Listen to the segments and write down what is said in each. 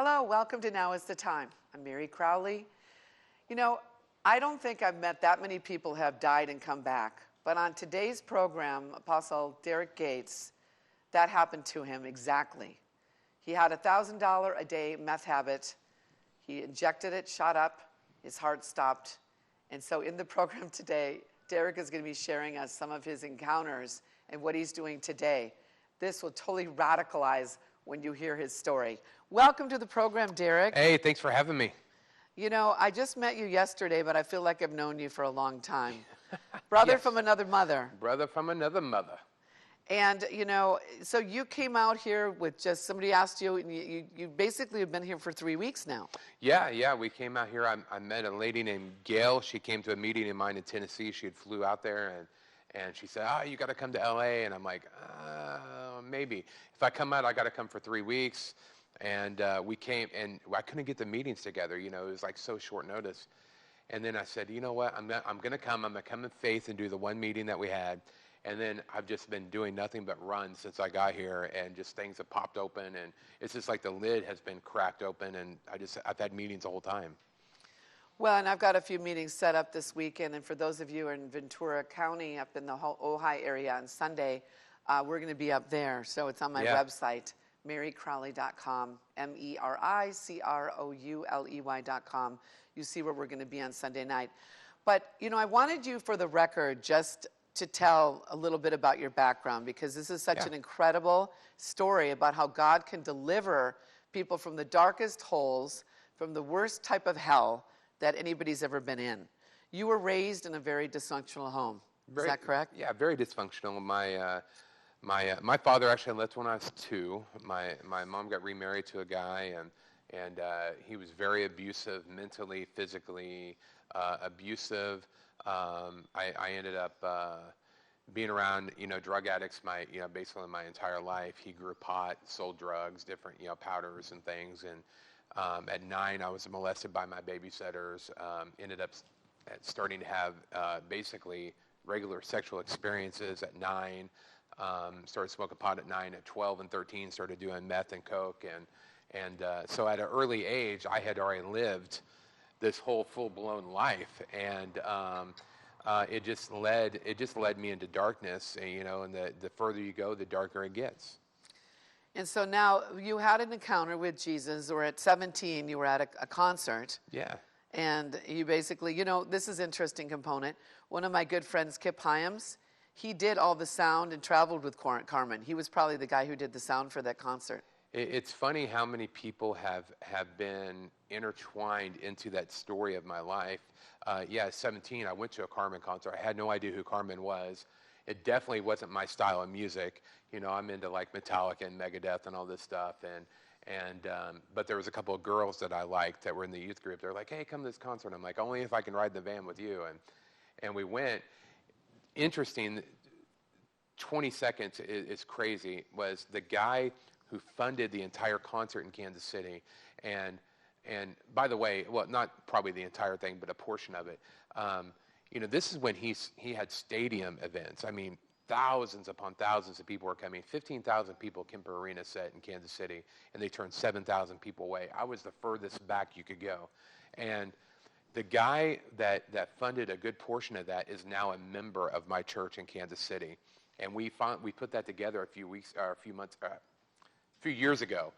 Hello, welcome to Now is the Time. I'm Meri Crouley. You know, I don't think I've met that many people who have died and come back. But on today's program, Apostle Derek Gates, that happened to him exactly. He had a $1,000 a day meth habit. He injected it, shot up, his heart stopped. And so in the program today, Derek is going to be sharing us some of his encounters and what he's doing today. This will totally radicalize when you hear his story. Welcome to the program, Derek. Hey, thanks for having me. You know, I just met you yesterday, but I feel like I've known you for a long time. Brother Yes. from another mother. Brother from another mother. And, you know, so you came out here with just, somebody asked you, and you basically have been here for 3 weeks now. Yeah, we came out here. I met a lady named Gail. She came to a meeting of mine in Tennessee. She had flew out there, and she said, you got to come to L.A. And I'm like, maybe. If I come out, I got to come for 3 weeks. And we came, and I couldn't get the meetings together. You know, it was like so short notice. And then I said, you know what, I'm going to come. I'm going to come in faith and do the one meeting that we had. And then I've just been doing nothing but run since I got here, and just things have popped open, and it's just like the lid has been cracked open, and I've had meetings the whole time. Well, and I've got a few meetings set up this weekend, and for those of you in Ventura County, up in the Ojai area on Sunday, we're going to be up there. So it's on my website, mericrouley.com, mericrouley.com. You see where we're going to be on Sunday night. But, you know, I wanted you, for the record, just to tell a little bit about your background, because this is such an incredible story about how God can deliver people from the darkest holes, from the worst type of hell that anybody's ever been in. You were raised in a very dysfunctional home. Is that correct? Yeah, very dysfunctional. My father actually left when I was 2. My mom got remarried to a guy, and he was very abusive, mentally, physically abusive. I ended up being around, drug addicts basically my entire life. He grew pot, sold drugs, different, powders and things. And at 9, I was molested by my babysitters. Ended up starting to have basically regular sexual experiences at 9. Started smoking pot at 9. At 12 and 13, started doing meth and coke. And so at an early age, I had already lived this whole full-blown life, and it just led me into darkness. And the further you go, the darker it gets. And so now you had an encounter with Jesus, or at 17 you were at a concert. Yeah. And you basically, this is an interesting component. One of my good friends, Kip Hyams, he did all the sound and traveled with Carmen. He was probably the guy who did the sound for that concert. It's funny how many people have been intertwined into that story of my life. At 17, I went to a Carmen concert. I had no idea who Carmen was. It definitely wasn't my style of music. I'm into like Metallica and Megadeth and all this stuff. But there was a couple of girls that I liked that were in the youth group. They're like, hey, come to this concert. I'm like, only if I can ride in the van with you. And we went. Interesting, 20 seconds is crazy, was the guy who funded the entire concert in Kansas City. And by the way, well, not probably the entire thing, but a portion of it. This is when he had stadium events. I mean, thousands upon thousands of people were coming. 15,000 people Kemper Arena set in Kansas City, and they turned 7,000 people away. I was the furthest back you could go. And the guy that funded a good portion of that is now a member of my church in Kansas City. And we put that together a few years ago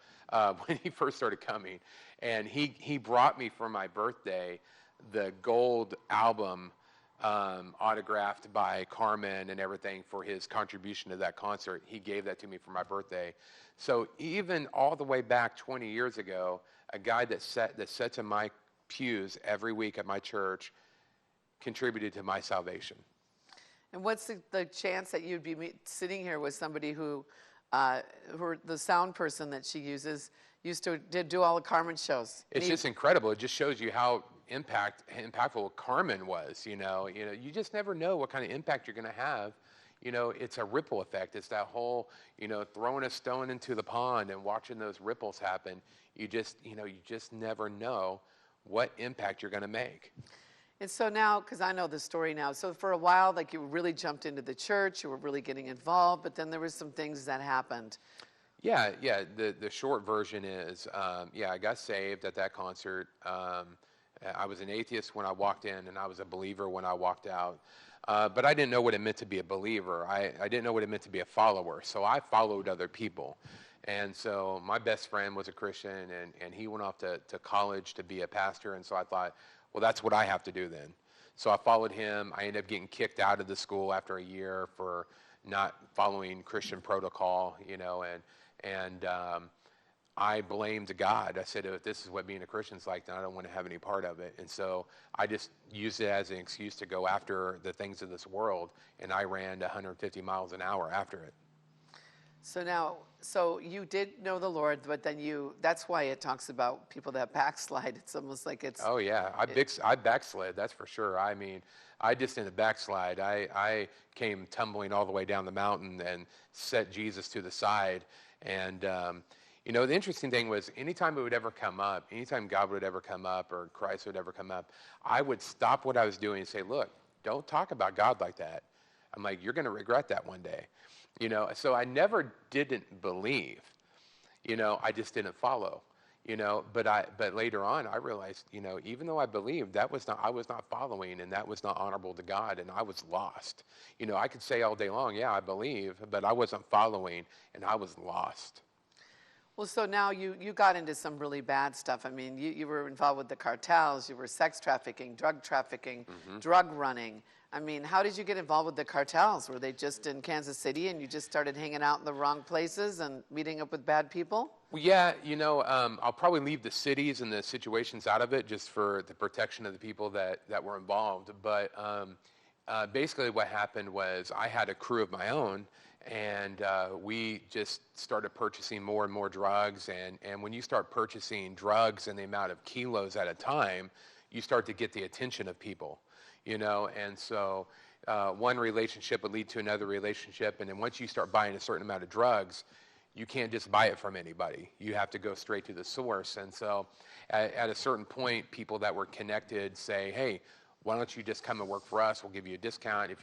when he first started coming. And he brought me for my birthday the gold album autographed by Carmen and everything for his contribution to that concert. He gave that to me for my birthday. So even all the way back 20 years ago, a guy that sat in my pews every week at my church contributed to my salvation. And what's the chance that you'd be sitting here with somebody who the sound person that she used to do all the Carmen shows? It's just incredible. It just shows you how impactful Carmen was. You just never know what kind of impact you're going to have. It's a ripple effect. It's that whole, throwing a stone into the pond and watching those ripples happen. You just never know what impact you're going to make. And so now, because I know the story now, so for a while, like, you really jumped into the church, you were really getting involved, but then there were some things that happened. Yeah. The short version is, I got saved at that concert. I was an atheist when I walked in, and I was a believer when I walked out. But I didn't know what it meant to be a believer. I didn't know what it meant to be a follower. So I followed other people. And so my best friend was a Christian, and he went off to college to be a pastor. And so I thought, well, that's what I have to do then. So I followed him. I ended up getting kicked out of the school after a year for not following Christian protocol, and I blamed God. I said, if this is what being a Christian's like, then I don't want to have any part of it. And so I just used it as an excuse to go after the things of this world, and I ran 150 miles an hour after it. So you did know the Lord, but then that's why it talks about people that backslide. It's almost like it's... Oh, yeah. I backslid, that's for sure. I mean, I just didn't backslide. I came tumbling all the way down the mountain and set Jesus to the side. And, the interesting thing was anytime it would ever come up, anytime God would ever come up or Christ would ever come up, I would stop what I was doing and say, look, don't talk about God like that. I'm like, you're going to regret that one day. So I never didn't believe, I just didn't follow, but later on I realized, even though I believed, I was not following, and that was not honorable to God, and I was lost. I could say all day long, yeah, I believe, but I wasn't following, and I was lost. Well, so now you got into some really bad stuff. I mean, you were involved with the cartels, you were sex trafficking, drug running. I mean, how did you get involved with the cartels? Were they just in Kansas City and you just started hanging out in the wrong places and meeting up with bad people? Well, yeah, I'll probably leave the cities and the situations out of it just for the protection of the people that were involved. But basically what happened was I had a crew of my own, and we just started purchasing more and more drugs. And when you start purchasing drugs in the amount of kilos at a time, you start to get the attention of people. And so one relationship would lead to another relationship, and then once you start buying a certain amount of drugs, you can't just buy it from anybody. You have to go straight to the source. And so at a certain point, people that were connected say, hey, why don't you just come and work for us? We'll give you a discount if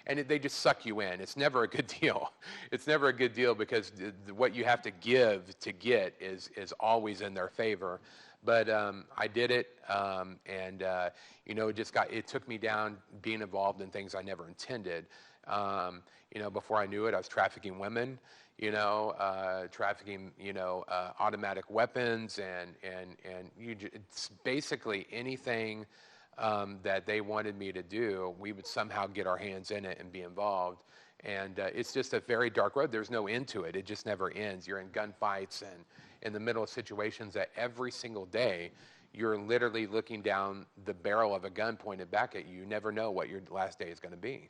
and they just suck you in. It's never a good deal. It's never a good deal because what you have to give to get is always in their favor. But I did it, and it took me down being involved in things I never intended. Before I knew it, I was trafficking women, trafficking, automatic weapons, and it's basically anything that they wanted me to do, we would somehow get our hands in it and be involved. And it's just a very dark road. There's no end to it. It just never ends. You're in gunfights and in the middle of situations that every single day you're literally looking down the barrel of a gun pointed back at you. You never know what your last day is going to be.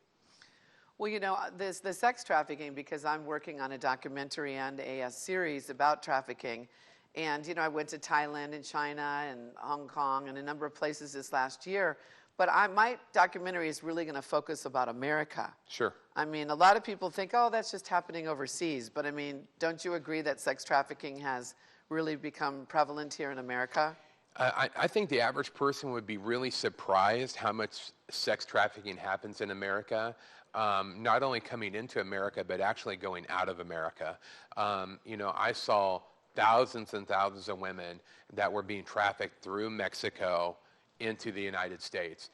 Well, the sex trafficking, because I'm working on a documentary and a series about trafficking. And, I went to Thailand and China and Hong Kong and a number of places this last year. But my documentary is really going to focus about America. Sure. I mean, a lot of people think, oh, that's just happening overseas. But, I mean, don't you agree that sex trafficking has really become prevalent here in America? I think the average person would be really surprised how much sex trafficking happens in America, not only coming into America, but actually going out of America. I saw thousands and thousands of women that were being trafficked through Mexico into the United States.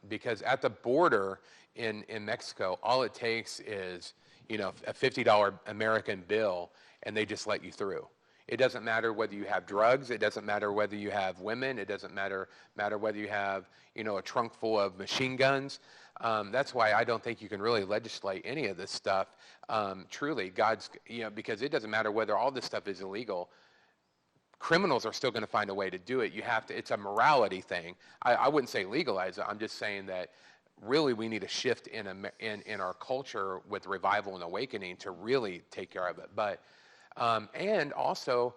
Because at the border in Mexico, all it takes is, a $50 American bill, and they just let you through. It doesn't matter whether you have drugs. It doesn't matter whether you have women. It doesn't matter whether you have, a trunk full of machine guns. That's why I don't think you can really legislate any of this stuff. Truly, because it doesn't matter whether all this stuff is illegal. Criminals are still going to find a way to do it. It's a morality thing. I wouldn't say legalize it. I'm just saying that really we need a shift in our culture with revival and awakening to really take care of it. But and also,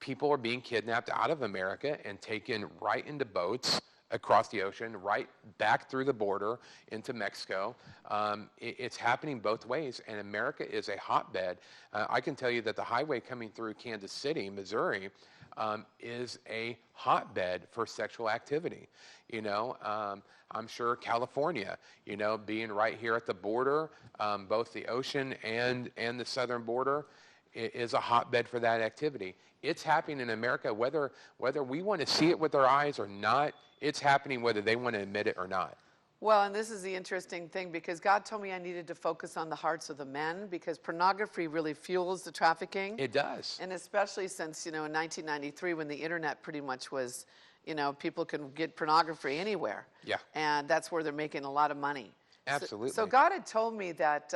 people are being kidnapped out of America and taken right into boats across the ocean, right back through the border into Mexico. It's happening both ways, and America is a hotbed. I can tell you that the highway coming through Kansas City, Missouri, is a hotbed for sexual activity. I'm sure California, being right here at the border, both the ocean and the southern border, is a hotbed for that activity. It's happening in America, whether we want to see it with our eyes or not. It's happening whether they want to admit it or not. Well, and this is the interesting thing, because God told me I needed to focus on the hearts of the men, because pornography really fuels the trafficking. It does. And especially since, in 1993, when the internet pretty much was, people can get pornography anywhere. Yeah. And that's where they're making a lot of money. Absolutely. So God had told me that,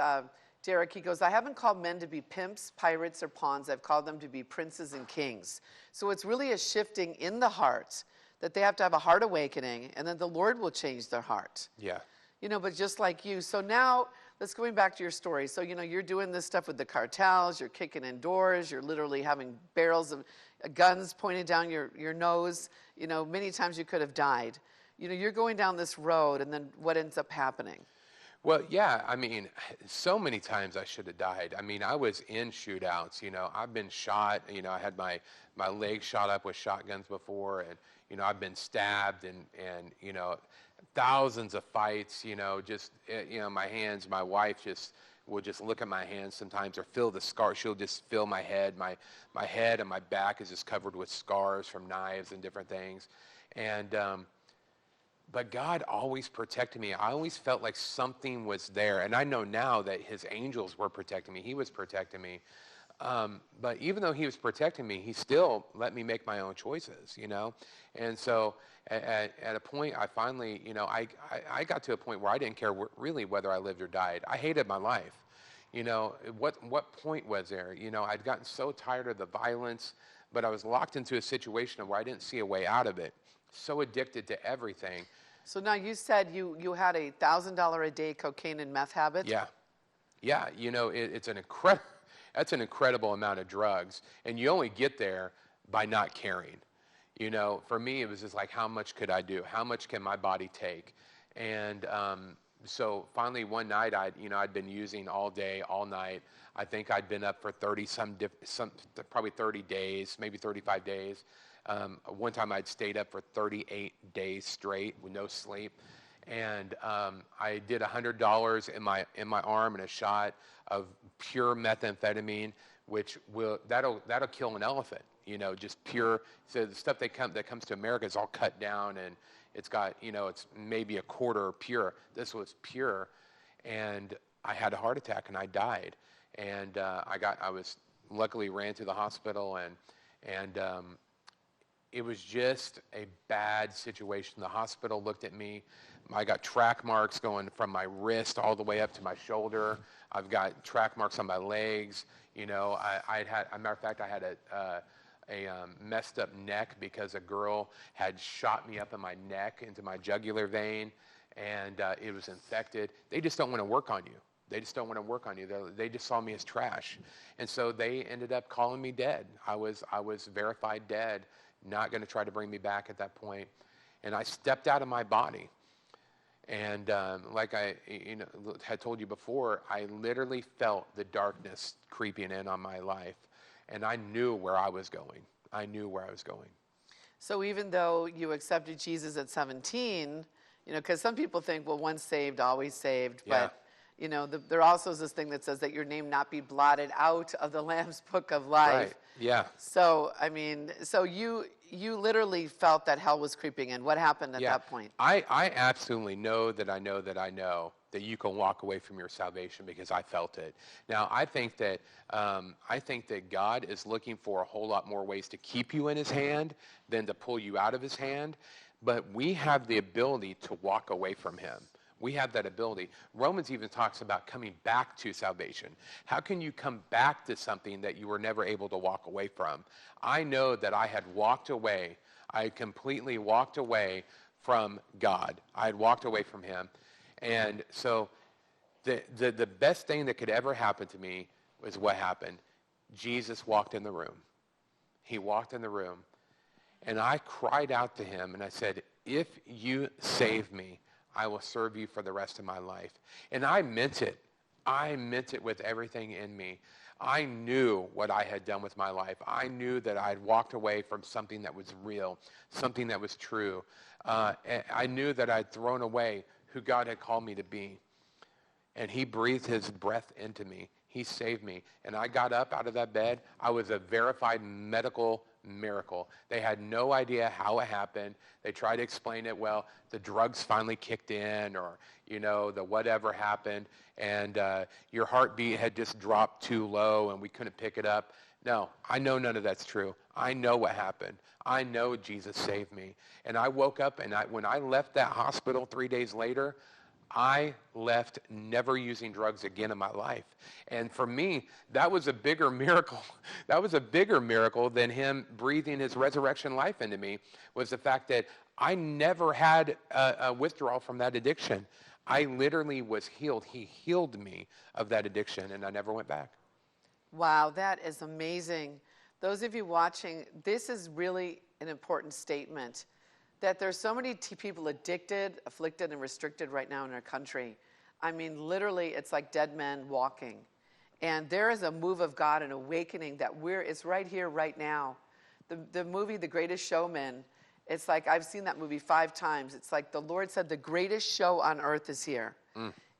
Derek, he goes, I haven't called men to be pimps, pirates, or pawns. I've called them to be princes and kings. So it's really a shifting in the heart, that they have to have a heart awakening, and then the Lord will change their heart. Yeah. But just like you. So now, let's going back to your story. So, you're doing this stuff with the cartels, you're kicking in doors, you're literally having barrels of guns pointed down your nose. Many times you could have died. You're going down this road, and then what ends up happening? Well, yeah, so many times I should have died. I was in shootouts, I've been shot, I had my leg shot up with shotguns before, and, I've been stabbed and thousands of fights, just, my hands, my wife will just look at my hands sometimes or feel the scars. She'll just feel my head. My head and my back is just covered with scars from knives and different things. And, but God always protected me. I always felt like something was there. And I know now that his angels were protecting me. He was protecting me. But even though he was protecting me, he still let me make my own choices, And so at a point, I finally, I got to a point where I didn't care really whether I lived or died. I hated my life. What point was there? I'd gotten so tired of the violence, but I was locked into a situation where I didn't see a way out of it. So addicted to everything. So now you said you had a $1,000 a day cocaine and meth habit? Yeah. Yeah, that's an incredible amount of drugs, and you only get there by not caring. For me, it was just like, how much could I do? How much can my body take? And so finally one night, I'd been using all day, all night. I think I'd been up for probably 30 days, maybe 35 days. One time I'd stayed up for 38 days straight with no sleep. And I did $100 in my arm and a shot of pure methamphetamine, which that'll kill an elephant. Just pure. So the stuff that comes to America is all cut down, and it's got it's maybe a quarter pure. This was pure, and I had a heart attack and I died. And I was luckily ran to the hospital, and it was just a bad situation. The hospital looked at me. I got track marks going from my wrist all the way up to my shoulder. I've got track marks on my legs. As a matter of fact, I had a messed up neck because a girl had shot me up in my neck into my jugular vein, and it was infected. They just don't want to work on you. They just don't want to work on you. They just saw me as trash. And so they ended up calling me dead. I was verified dead, not going to try to bring me back at that point. And I stepped out of my body. And like I had told you before, I literally felt the darkness creeping in on my life. And I knew where I was going. I knew where I was going. So even though you accepted Jesus at 17, because some people think, well, once saved, always saved. Yeah. But, there also is this thing that says that your name not be blotted out of the Lamb's Book of Life. Right. Yeah. So, so you literally felt that hell was creeping in. What happened at that point? I absolutely know that you can walk away from your salvation because I felt it. Now, I think that God is looking for a whole lot more ways to keep you in his hand than to pull you out of his hand. But we have the ability to walk away from him. We have that ability. Romans even talks about coming back to salvation. How can you come back to something that you were never able to walk away from? I know that I had walked away. I had completely walked away from God. I had walked away from him. And so the best thing that could ever happen to me was what happened. Jesus walked in the room. He walked in the room. And I cried out to him and I said, if you save me, I will serve you for the rest of my life. And I meant it. I meant it with everything in me. I knew what I had done with my life. I knew that I had walked away from something that was real, something that was true. I knew that I had thrown away who God had called me to be. And he breathed his breath into me. He saved me. And I got up out of that bed. I was a verified medical miracle. They had no idea how it happened. They tried to explain it. Well, the drugs finally kicked in, or, the whatever happened, and your heartbeat had just dropped too low and we couldn't pick it up. No, I know none of that's true. I know what happened. I know Jesus saved me. And I woke up, and when I left that hospital 3 days later, I left never using drugs again in my life. And for me, that was a bigger miracle. That was a bigger miracle than him breathing his resurrection life into me, was the fact that I never had a withdrawal from that addiction. I literally was healed. He healed me of that addiction, and I never went back. Wow, that is amazing. Those of you watching, this is really an important statement, that there's so many people addicted, afflicted, and restricted right now in our country. I mean, literally, it's like dead men walking. And there is a move of God, an awakening that it's right here, right now. The movie, The Greatest Showman, it's like, I've seen that movie 5 times. It's like the Lord said, the greatest show on earth is here.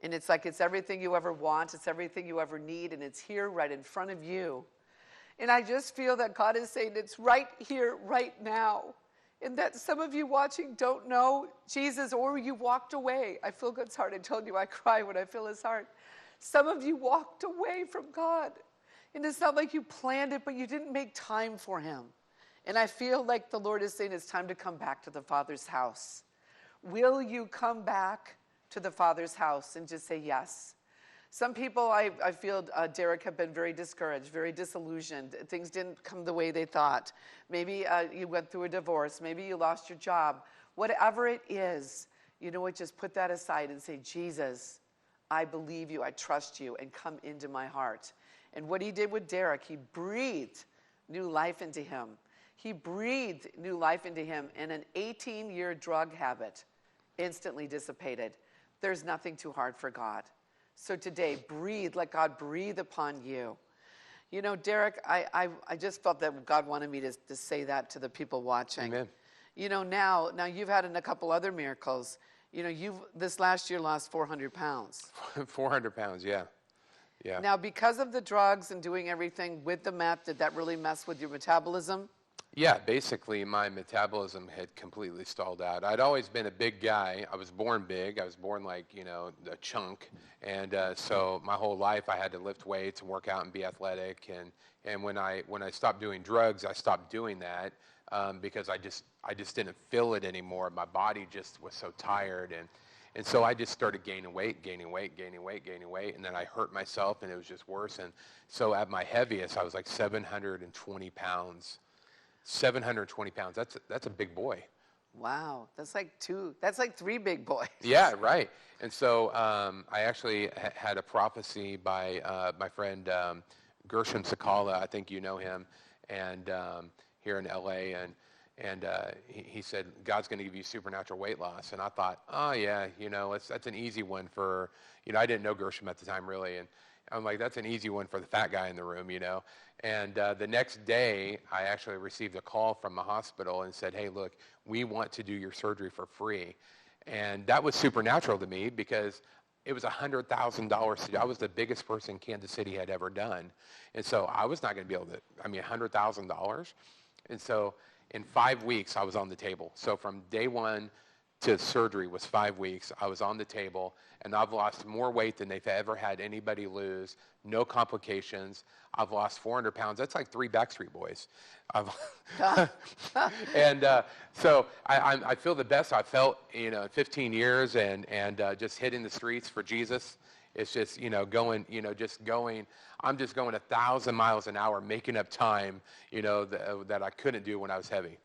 And it's like, it's everything you ever want, it's everything you ever need, and it's here right in front of you. And I just feel that God is saying it's right here, right now. And that some of you watching don't know Jesus, or you walked away. I feel God's heart. I told you I cry when I feel his heart. Some of you walked away from God. And it's not like you planned it, but you didn't make time for him. And I feel like the Lord is saying it's time to come back to the Father's house. Will you come back to the Father's house and just say yes? Some people, I feel, Derek, have been very discouraged, very disillusioned. Things didn't come the way they thought. Maybe you went through a divorce. Maybe you lost your job. Whatever it is, you know what, just put that aside and say, Jesus, I believe you, I trust you, and come into my heart. And what he did with Derek, he breathed new life into him. He breathed new life into him, and an 18-year drug habit instantly dissipated. There's nothing too hard for God. So today, breathe, let God breathe upon you. You know, Derek, I just felt that God wanted me to say that to the people watching. Amen. You know, now you've had a couple other miracles. You know, you've this last year lost 400 pounds. 400 pounds, yeah. Yeah. Now, because of the drugs and doing everything with the meth, did that really mess with your metabolism? Yeah, basically my metabolism had completely stalled out. I'd always been a big guy. I was born big. I was born like, a chunk. And so my whole life I had to lift weights and work out and be athletic. And when I stopped doing drugs, I stopped doing that because I just didn't feel it anymore. My body just was so tired. And so I just started gaining weight. And then I hurt myself, and it was just worse. And so at my heaviest, I was like 720 pounds. 720 pounds. That's a big boy. Wow, that's like 3 big boys. Yeah, right. And so I actually had a prophecy by my friend Gershom Sakala. I think you know him, and here in LA, and he said God's going to give you supernatural weight loss. And I thought, oh yeah, that's an easy one for I didn't know Gershom at the time really, and I'm like, that's an easy one for the fat guy in the room, And the next day, I actually received a call from the hospital and said, hey, look, we want to do your surgery for free. And that was supernatural to me because it was $100,000. I was the biggest person Kansas City had ever done. And so I was not going to be able to, $100,000. And so in 5 weeks, I was on the table. So from day one to surgery was 5 weeks. I was on the table, and I've lost more weight than they've ever had anybody lose. No complications. I've lost 400 pounds. That's like 3 Backstreet Boys. And so I feel the best I felt, in 15 years, and just hitting the streets for Jesus. It's just, going. I'm just going 1,000 miles an hour, making up time, that I couldn't do when I was heavy.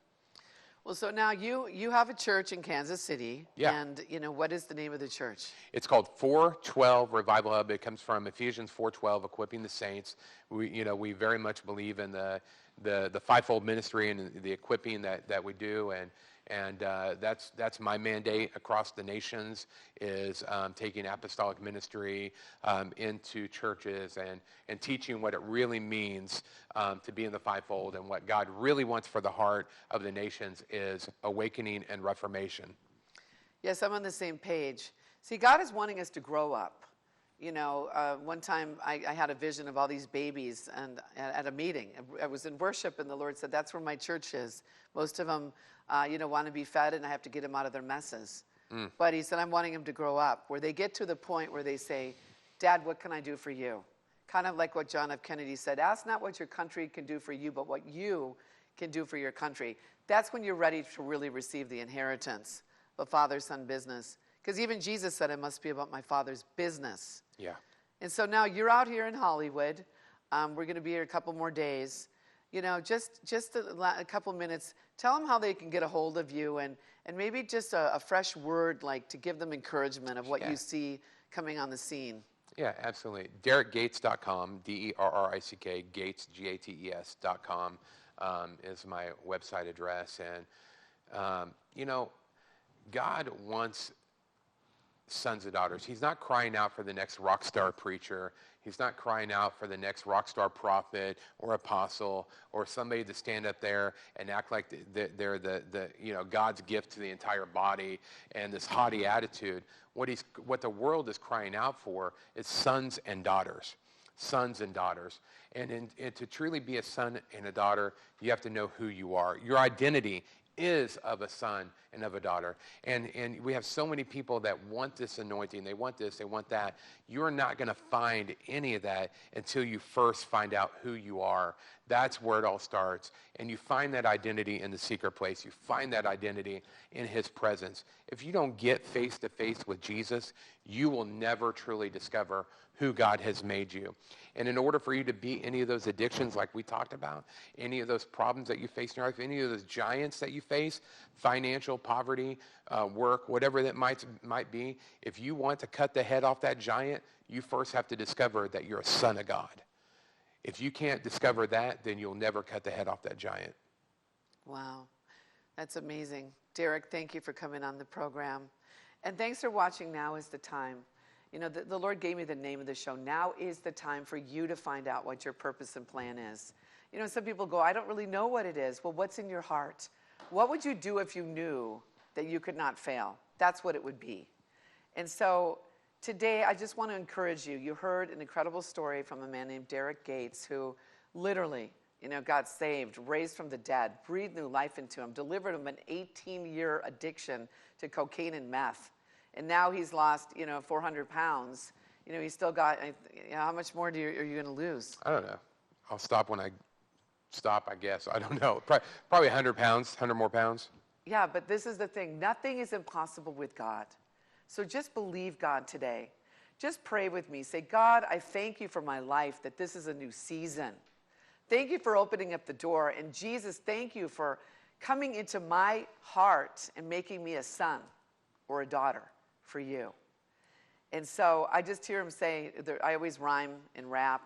Well, so now you have a church in Kansas City. Yeah. And, what is the name of the church? It's called 412 Revival Hub. It comes from Ephesians 4:12, equipping the saints. We very much believe in the fivefold ministry and the equipping that we do. And that's my mandate across the nations is taking apostolic ministry into churches and teaching what it really means to be in the fivefold, and what God really wants for the heart of the nations is awakening and reformation. Yes, I'm on the same page. See, God is wanting us to grow up. One time I had a vision of all these babies and at a meeting. I was in worship, and the Lord said, that's where my church is. Most of them, want to be fed, and I have to get them out of their messes. But he said, I'm wanting them to grow up, where they get to the point where they say, Dad, what can I do for you? Kind of like what John F. Kennedy said, ask not what your country can do for you, but what you can do for your country. That's when you're ready to really receive the inheritance of father-son business. Because even Jesus said it must be about my Father's business. Yeah. And so now you're out here in Hollywood. We're going to be here a couple more days. Just a couple minutes. Tell them how they can get a hold of you, and maybe just a fresh word, like to give them encouragement of what you see coming on the scene. Yeah, absolutely. DerrickGates.com, DERRICK, Gates, GATES.com is my website address. And, God wants sons and daughters. He's not crying out for the next rock star preacher. He's not crying out for the next rock star prophet or apostle or somebody to stand up there and act like they're the God's gift to the entire body and this haughty attitude. What the world is crying out for is sons and daughters. Sons and daughters. And to truly be a son and a daughter, you have to know who you are. Your identity is of a son and of a daughter. And we have so many people that want this anointing. They want this, they want that. You're not going to find any of that until you first find out who you are. That's where it all starts. And you find that identity in the secret place. You find that identity in his presence. If you don't get face to face with Jesus, you will never truly discover who God has made you. And in order for you to beat any of those addictions like we talked about, any of those problems that you face in your life, any of those giants that you face, financial, poverty, work, whatever that might be, if you want to cut the head off that giant, you first have to discover that you're a son of God. If you can't discover that, then you'll never cut the head off that giant. Wow, that's amazing. Derrick, thank you for coming on the program. And thanks for watching Now is the Time. The Lord gave me the name of the show. Now is the time for you to find out what your purpose and plan is. Some people go, I don't really know what it is. Well, what's in your heart? What would you do if you knew that you could not fail? That's what it would be. And so today, I just want to encourage you. You heard an incredible story from a man named Derrick Gates who literally, got saved, raised from the dead, breathed new life into him, delivered him an 18-year addiction to cocaine and meth. And now he's lost, 400 pounds. He's still got, how much more are you going to lose? I don't know. I'll stop when I stop, I guess. I don't know. Probably 100 pounds, 100 more pounds. Yeah, but this is the thing. Nothing is impossible with God. So just believe God today. Just pray with me. Say, God, I thank you for my life, that this is a new season. Thank you for opening up the door. And Jesus, thank you for coming into my heart and making me a son or a daughter for you. And so I just hear him say, I always rhyme and rap.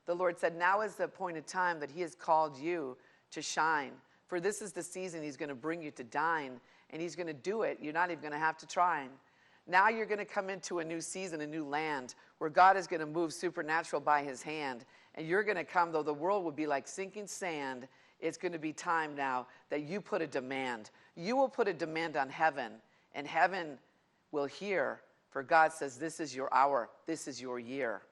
The Lord said, now is the appointed time that he has called you to shine. For this is the season he's going to bring you to dine, and he's going to do it. You're not even going to have to try. Now you're going to come into a new season, a new land, where God is going to move supernatural by his hand. And you're going to come, though the world would be like sinking sand, it's going to be time now that you put a demand. You will put a demand on heaven, and heaven will hear. For God says, this is your hour, this is your year.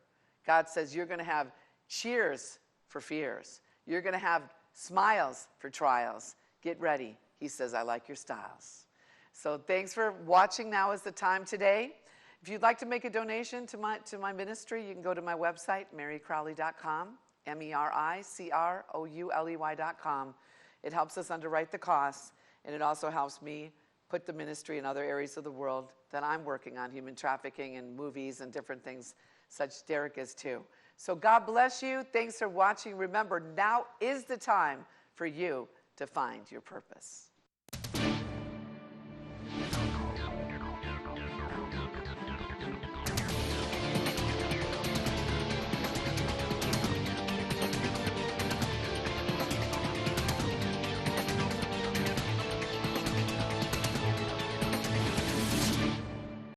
God says you're going to have cheers for fears. You're going to have smiles for trials. Get ready. He says, I like your styles. So thanks for watching Now is the Time today. If you'd like to make a donation to my ministry, you can go to my website, mericrouley.com, mericrouley.com. It helps us underwrite the costs, and it also helps me put the ministry in other areas of the world that I'm working on, human trafficking and movies and different things, such Derrick is too. So God bless you. Thanks for watching. Remember, now is the time for you to find your purpose.